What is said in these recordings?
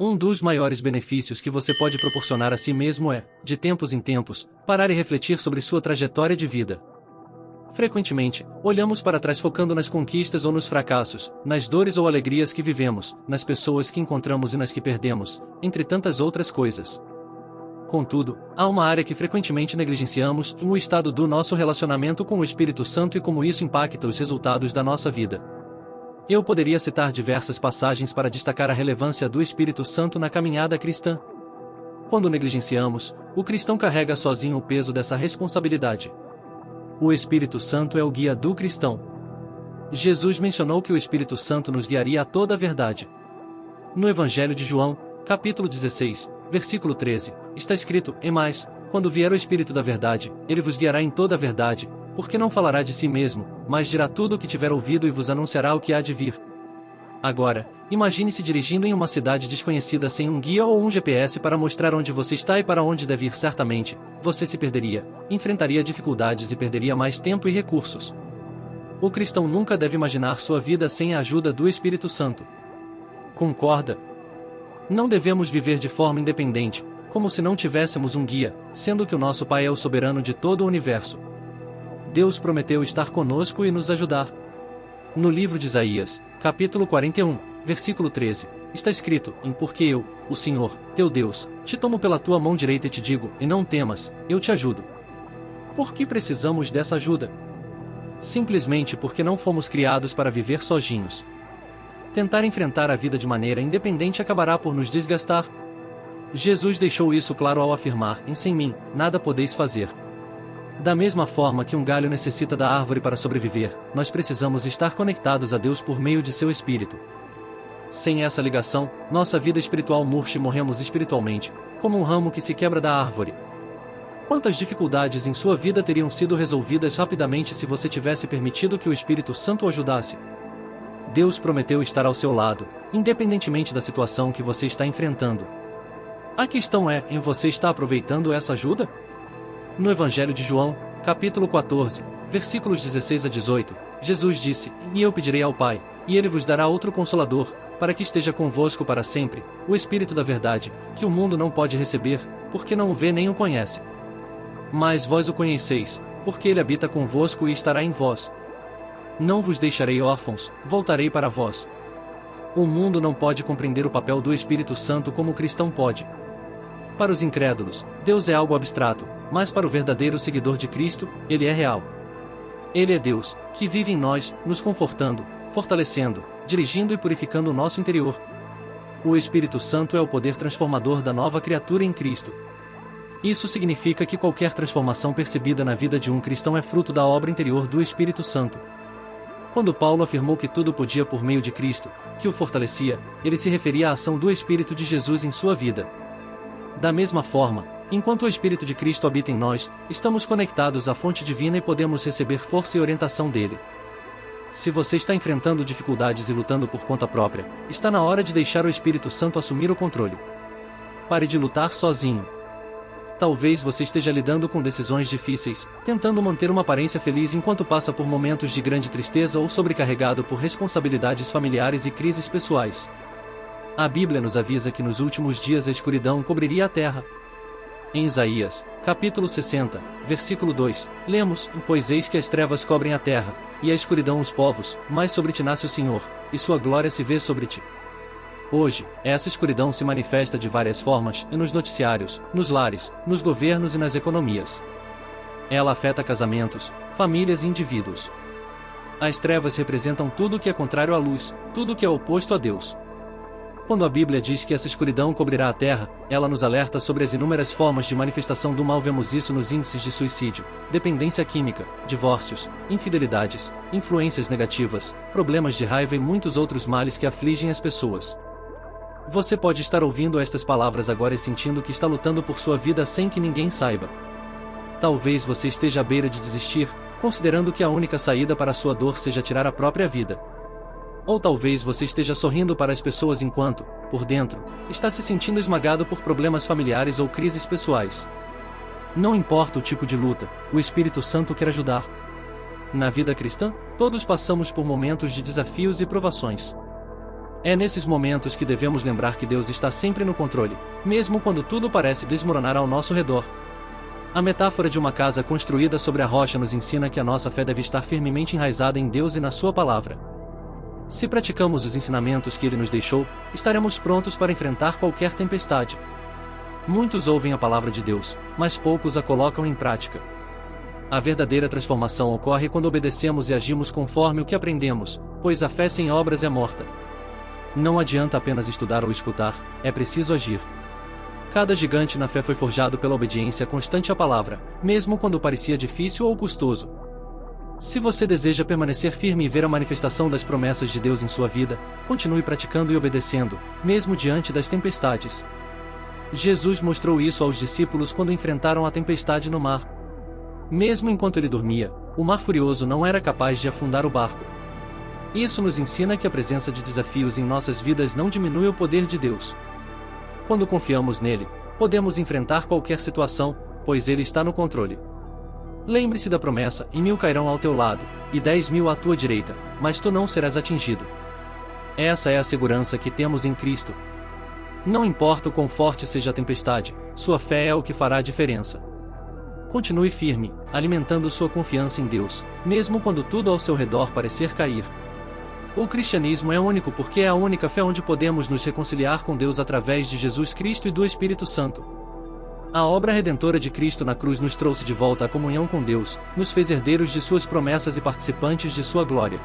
Um dos maiores benefícios que você pode proporcionar a si mesmo é, de tempos em tempos, parar e refletir sobre sua trajetória de vida. Frequentemente, olhamos para trás focando nas conquistas ou nos fracassos, nas dores ou alegrias que vivemos, nas pessoas que encontramos e nas que perdemos, entre tantas outras coisas. Contudo, há uma área que frequentemente negligenciamos, o estado do nosso relacionamento com o Espírito Santo e como isso impacta os resultados da nossa vida. Eu poderia citar diversas passagens para destacar a relevância do Espírito Santo na caminhada cristã. Quando negligenciamos, o cristão carrega sozinho o peso dessa responsabilidade. O Espírito Santo é o guia do cristão. Jesus mencionou que o Espírito Santo nos guiaria a toda a verdade. No Evangelho de João, capítulo 16, versículo 13, está escrito: "E mais, quando vier o Espírito da verdade, ele vos guiará em toda a verdade, porque não falará de si mesmo, mas dirá tudo o que tiver ouvido e vos anunciará o que há de vir." Agora, imagine-se dirigindo em uma cidade desconhecida sem um guia ou um GPS para mostrar onde você está e para onde deve ir. Certamente, você se perderia, enfrentaria dificuldades e perderia mais tempo e recursos. O cristão nunca deve imaginar sua vida sem a ajuda do Espírito Santo. Concorda? Não devemos viver de forma independente, como se não tivéssemos um guia, sendo que o nosso Pai é o soberano de todo o universo. Deus prometeu estar conosco e nos ajudar. No livro de Isaías, capítulo 41, versículo 13, está escrito: "Porque eu, o Senhor, teu Deus, te tomo pela tua mão direita e te digo, e não temas, eu te ajudo." Por que precisamos dessa ajuda? Simplesmente porque não fomos criados para viver sozinhos. Tentar enfrentar a vida de maneira independente acabará por nos desgastar. Jesus deixou isso claro ao afirmar: "Sem mim, nada podeis fazer." Da mesma forma que um galho necessita da árvore para sobreviver, nós precisamos estar conectados a Deus por meio de seu Espírito. Sem essa ligação, nossa vida espiritual murcha e morremos espiritualmente, como um ramo que se quebra da árvore. Quantas dificuldades em sua vida teriam sido resolvidas rapidamente se você tivesse permitido que o Espírito Santo o ajudasse? Deus prometeu estar ao seu lado, independentemente da situação que você está enfrentando. A questão é: você está aproveitando essa ajuda? No Evangelho de João, capítulo 14, versículos 16 a 18, Jesus disse: "E eu pedirei ao Pai, e ele vos dará outro Consolador, para que esteja convosco para sempre, o Espírito da verdade, que o mundo não pode receber, porque não o vê nem o conhece. Mas vós o conheceis, porque ele habita convosco e estará em vós. Não vos deixarei órfãos, voltarei para vós." O mundo não pode compreender o papel do Espírito Santo como o cristão pode. Para os incrédulos, Deus é algo abstrato, mas para o verdadeiro seguidor de Cristo, ele é real. Ele é Deus, que vive em nós, nos confortando, fortalecendo, dirigindo e purificando o nosso interior. O Espírito Santo é o poder transformador da nova criatura em Cristo. Isso significa que qualquer transformação percebida na vida de um cristão é fruto da obra interior do Espírito Santo. Quando Paulo afirmou que tudo podia por meio de Cristo, que o fortalecia, ele se referia à ação do Espírito de Jesus em sua vida. Da mesma forma, enquanto o Espírito de Cristo habita em nós, estamos conectados à fonte divina e podemos receber força e orientação dele. Se você está enfrentando dificuldades e lutando por conta própria, está na hora de deixar o Espírito Santo assumir o controle. Pare de lutar sozinho. Talvez você esteja lidando com decisões difíceis, tentando manter uma aparência feliz enquanto passa por momentos de grande tristeza ou sobrecarregado por responsabilidades familiares e crises pessoais. A Bíblia nos avisa que nos últimos dias a escuridão cobriria a terra. Em Isaías, capítulo 60, versículo 2, lemos: "Pois eis que as trevas cobrem a terra, e a escuridão os povos, mas sobre ti nasce o Senhor, e sua glória se vê sobre ti." Hoje, essa escuridão se manifesta de várias formas, nos noticiários, nos lares, nos governos e nas economias. Ela afeta casamentos, famílias e indivíduos. As trevas representam tudo o que é contrário à luz, tudo o que é oposto a Deus. Quando a Bíblia diz que essa escuridão cobrirá a terra, ela nos alerta sobre as inúmeras formas de manifestação do mal. Vemos isso nos índices de suicídio, dependência química, divórcios, infidelidades, influências negativas, problemas de raiva e muitos outros males que afligem as pessoas. Você pode estar ouvindo estas palavras agora e sentindo que está lutando por sua vida sem que ninguém saiba. Talvez você esteja à beira de desistir, considerando que a única saída para a sua dor seja tirar a própria vida. Ou talvez você esteja sorrindo para as pessoas enquanto, por dentro, está se sentindo esmagado por problemas familiares ou crises pessoais. Não importa o tipo de luta, o Espírito Santo quer ajudar. Na vida cristã, todos passamos por momentos de desafios e provações. É nesses momentos que devemos lembrar que Deus está sempre no controle, mesmo quando tudo parece desmoronar ao nosso redor. A metáfora de uma casa construída sobre a rocha nos ensina que a nossa fé deve estar firmemente enraizada em Deus e na Sua palavra. Se praticamos os ensinamentos que Ele nos deixou, estaremos prontos para enfrentar qualquer tempestade. Muitos ouvem a palavra de Deus, mas poucos a colocam em prática. A verdadeira transformação ocorre quando obedecemos e agimos conforme o que aprendemos, pois a fé sem obras é morta. Não adianta apenas estudar ou escutar, é preciso agir. Cada gigante na fé foi forjado pela obediência constante à palavra, mesmo quando parecia difícil ou custoso. Se você deseja permanecer firme e ver a manifestação das promessas de Deus em sua vida, continue praticando e obedecendo, mesmo diante das tempestades. Jesus mostrou isso aos discípulos quando enfrentaram a tempestade no mar. Mesmo enquanto ele dormia, o mar furioso não era capaz de afundar o barco. Isso nos ensina que a presença de desafios em nossas vidas não diminui o poder de Deus. Quando confiamos nele, podemos enfrentar qualquer situação, pois ele está no controle. Lembre-se da promessa: e 1000 cairão ao teu lado, e 10.000 à tua direita, mas tu não serás atingido. Essa é a segurança que temos em Cristo. Não importa o quão forte seja a tempestade, sua fé é o que fará a diferença. Continue firme, alimentando sua confiança em Deus, mesmo quando tudo ao seu redor parecer cair. O cristianismo é único porque é a única fé onde podemos nos reconciliar com Deus através de Jesus Cristo e do Espírito Santo. A obra redentora de Cristo na cruz nos trouxe de volta à comunhão com Deus, nos fez herdeiros de suas promessas e participantes de sua glória.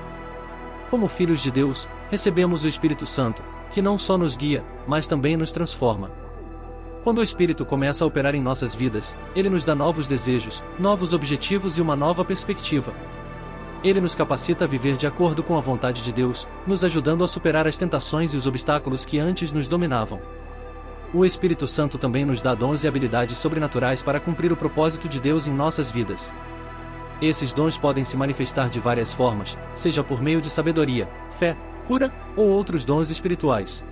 Como filhos de Deus, recebemos o Espírito Santo, que não só nos guia, mas também nos transforma. Quando o Espírito começa a operar em nossas vidas, ele nos dá novos desejos, novos objetivos e uma nova perspectiva. Ele nos capacita a viver de acordo com a vontade de Deus, nos ajudando a superar as tentações e os obstáculos que antes nos dominavam. O Espírito Santo também nos dá dons e habilidades sobrenaturais para cumprir o propósito de Deus em nossas vidas. Esses dons podem se manifestar de várias formas, seja por meio de sabedoria, fé, cura, ou outros dons espirituais.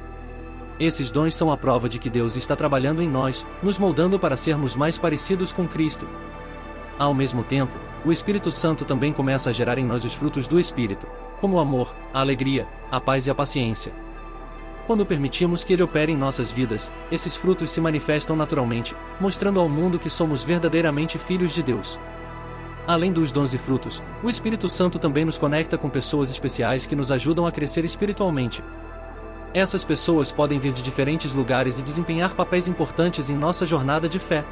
Esses dons são a prova de que Deus está trabalhando em nós, nos moldando para sermos mais parecidos com Cristo. Ao mesmo tempo, o Espírito Santo também começa a gerar em nós os frutos do Espírito, como o amor, a alegria, a paz e a paciência. Quando permitimos que Ele opere em nossas vidas, esses frutos se manifestam naturalmente, mostrando ao mundo que somos verdadeiramente filhos de Deus. Além dos dons e frutos, o Espírito Santo também nos conecta com pessoas especiais que nos ajudam a crescer espiritualmente. Essas pessoas podem vir de diferentes lugares e desempenhar papéis importantes em nossa jornada de fé.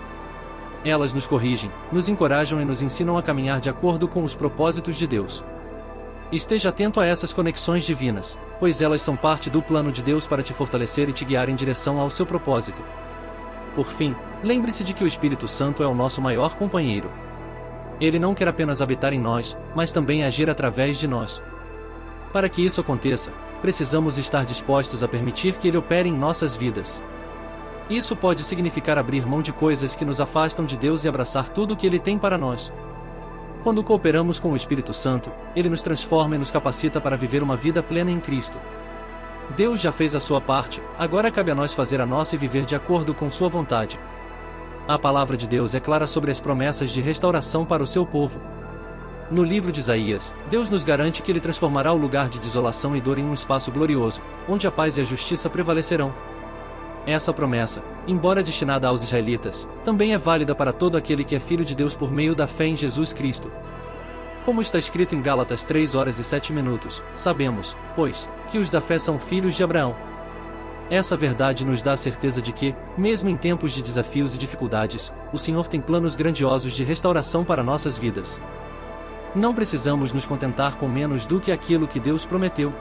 Elas nos corrigem, nos encorajam e nos ensinam a caminhar de acordo com os propósitos de Deus. Esteja atento a essas conexões divinas, pois elas são parte do plano de Deus para te fortalecer e te guiar em direção ao seu propósito. Por fim, lembre-se de que o Espírito Santo é o nosso maior companheiro. Ele não quer apenas habitar em nós, mas também agir através de nós. Para que isso aconteça, precisamos estar dispostos a permitir que Ele opere em nossas vidas. Isso pode significar abrir mão de coisas que nos afastam de Deus e abraçar tudo o que Ele tem para nós. Quando cooperamos com o Espírito Santo, Ele nos transforma e nos capacita para viver uma vida plena em Cristo. Deus já fez a sua parte, agora cabe a nós fazer a nossa e viver de acordo com sua vontade. A palavra de Deus é clara sobre as promessas de restauração para o seu povo. No livro de Isaías, Deus nos garante que Ele transformará o lugar de desolação e dor em um espaço glorioso, onde a paz e a justiça prevalecerão. Essa promessa, embora destinada aos israelitas, também é válida para todo aquele que é filho de Deus por meio da fé em Jesus Cristo. Como está escrito em Gálatas 3:07, sabemos, pois, que os da fé são filhos de Abraão. Essa verdade nos dá a certeza de que, mesmo em tempos de desafios e dificuldades, o Senhor tem planos grandiosos de restauração para nossas vidas. Não precisamos nos contentar com menos do que aquilo que Deus prometeu.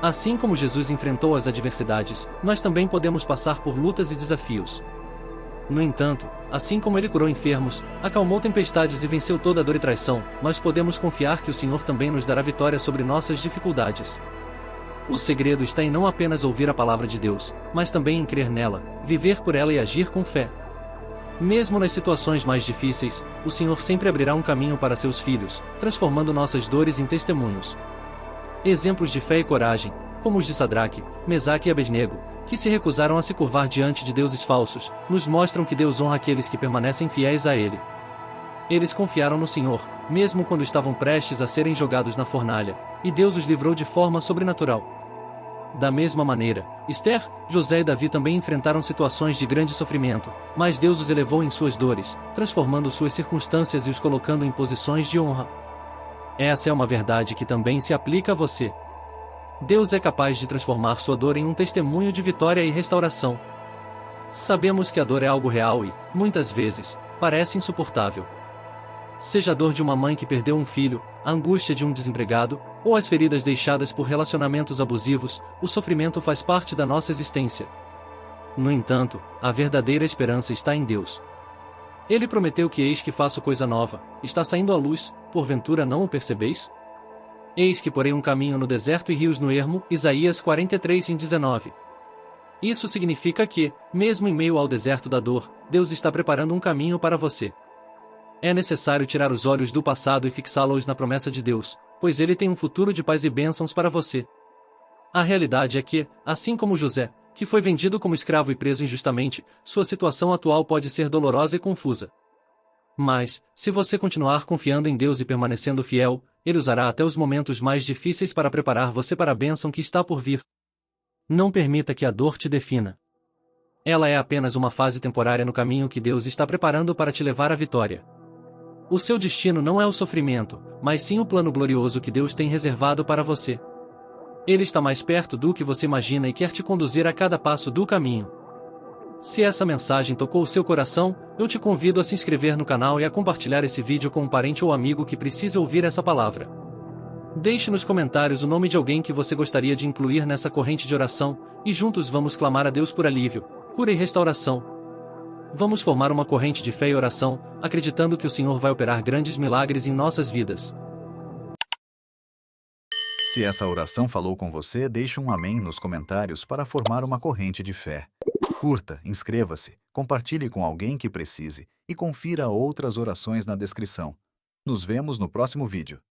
Assim como Jesus enfrentou as adversidades, nós também podemos passar por lutas e desafios. No entanto, assim como Ele curou enfermos, acalmou tempestades e venceu toda a dor e traição, nós podemos confiar que o Senhor também nos dará vitória sobre nossas dificuldades. O segredo está em não apenas ouvir a palavra de Deus, mas também em crer nela, viver por ela e agir com fé. Mesmo nas situações mais difíceis, o Senhor sempre abrirá um caminho para seus filhos, transformando nossas dores em testemunhos. Exemplos de fé e coragem, como os de Sadraque, Mesaque e Abednego, que se recusaram a se curvar diante de deuses falsos, nos mostram que Deus honra aqueles que permanecem fiéis a Ele. Eles confiaram no Senhor, mesmo quando estavam prestes a serem jogados na fornalha, e Deus os livrou de forma sobrenatural. Da mesma maneira, Esther, José e Davi também enfrentaram situações de grande sofrimento, mas Deus os elevou em suas dores, transformando suas circunstâncias e os colocando em posições de honra. Essa é uma verdade que também se aplica a você. Deus é capaz de transformar sua dor em um testemunho de vitória e restauração. Sabemos que a dor é algo real e, muitas vezes, parece insuportável. Seja a dor de uma mãe que perdeu um filho, a angústia de um desempregado, ou as feridas deixadas por relacionamentos abusivos, o sofrimento faz parte da nossa existência. No entanto, a verdadeira esperança está em Deus. Ele prometeu que eis que faço coisa nova, está saindo à luz, porventura não o percebeis? Eis que porei um caminho no deserto e rios no ermo, Isaías 43:19. Isso significa que, mesmo em meio ao deserto da dor, Deus está preparando um caminho para você. É necessário tirar os olhos do passado e fixá-los na promessa de Deus, pois Ele tem um futuro de paz e bênçãos para você. A realidade é que, assim como José, que foi vendido como escravo e preso injustamente, sua situação atual pode ser dolorosa e confusa. Mas, se você continuar confiando em Deus e permanecendo fiel, Ele usará até os momentos mais difíceis para preparar você para a bênção que está por vir. Não permita que a dor te defina. Ela é apenas uma fase temporária no caminho que Deus está preparando para te levar à vitória. O seu destino não é o sofrimento, mas sim o plano glorioso que Deus tem reservado para você. Ele está mais perto do que você imagina e quer te conduzir a cada passo do caminho. Se essa mensagem tocou o seu coração, eu te convido a se inscrever no canal e a compartilhar esse vídeo com um parente ou amigo que precisa ouvir essa palavra. Deixe nos comentários o nome de alguém que você gostaria de incluir nessa corrente de oração, e juntos vamos clamar a Deus por alívio, cura e restauração. Vamos formar uma corrente de fé e oração, acreditando que o Senhor vai operar grandes milagres em nossas vidas. Se essa oração falou com você, deixe um amém nos comentários para formar uma corrente de fé. Curta, inscreva-se, compartilhe com alguém que precise e confira outras orações na descrição. Nos vemos no próximo vídeo.